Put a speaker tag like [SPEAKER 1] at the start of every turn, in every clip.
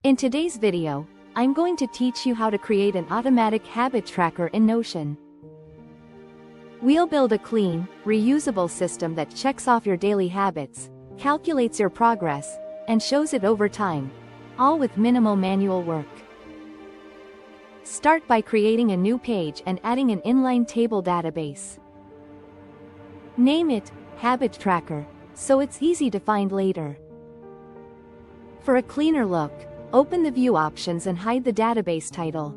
[SPEAKER 1] In today's video, I'm going to teach you how to create an automatic habit tracker in Notion. We'll build a clean, reusable system that checks off your daily habits, calculates your progress, and shows it over time, all with minimal manual work. Start by creating a new page and adding an inline table database. Name it Habit Tracker, so it's easy to find later. For a cleaner look, open the View options and hide the database title.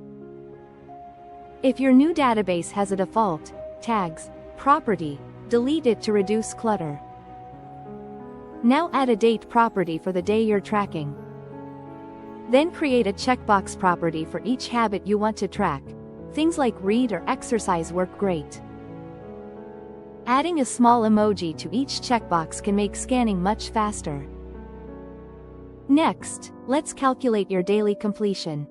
[SPEAKER 1] If your new database has a default tags property, delete it to reduce clutter. Now add a date property for the day you're tracking. Then create a checkbox property for each habit you want to track. Things like read or exercise work great. Adding a small emoji to each checkbox can make scanning much faster. Next, let's calculate your daily completion.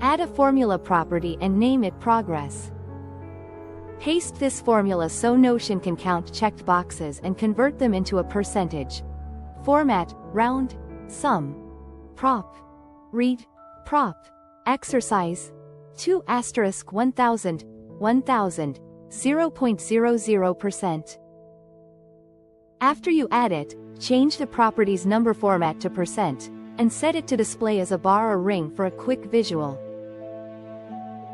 [SPEAKER 1] Add a formula property and name it Progress. Paste this formula so Notion can count checked boxes and convert them into a percentage. Format, round, sum. Prop. Read, prop. Exercise. 2 * 1000, 1000, 0.00%. After you add it, change the property's number format to %, and set it to display as a bar or ring for a quick visual.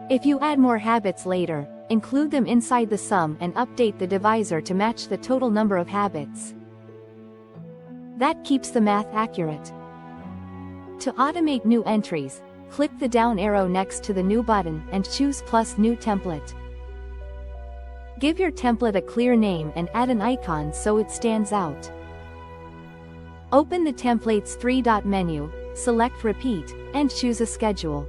[SPEAKER 1] If you add more habits later, include them inside the sum and update the divisor to match the total number of habits. That keeps the math accurate. To automate new entries, click the down arrow next to the New button and choose Plus New Template. Give your template a clear name and add an icon so it stands out. Open the template's three-dot menu, select Repeat, and choose a schedule.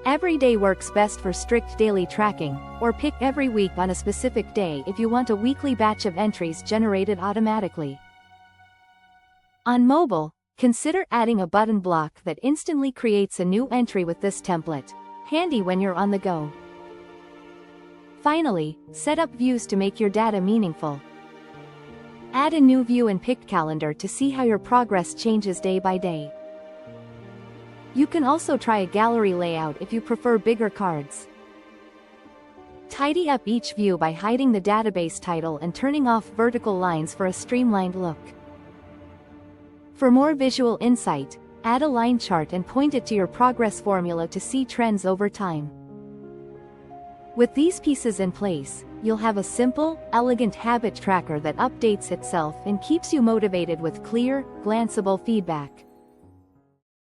[SPEAKER 1] Every day works best for strict daily tracking, or pick every week on a specific day if you want a weekly batch of entries generated automatically. On mobile, consider adding a button block that instantly creates a new entry with this template, handy when you're on the go. Finally, set up views to make your data meaningful. Add a new view in Pick Calendar to see how your progress changes day by day. You can also try a gallery layout if you prefer bigger cards. Tidy up each view by hiding the database title and turning off vertical lines for a streamlined look. For more visual insight, add a line chart and point it to your progress formula to see trends over time. With these pieces in place, you'll have a simple, elegant habit tracker that updates itself and keeps you motivated with clear, glanceable feedback.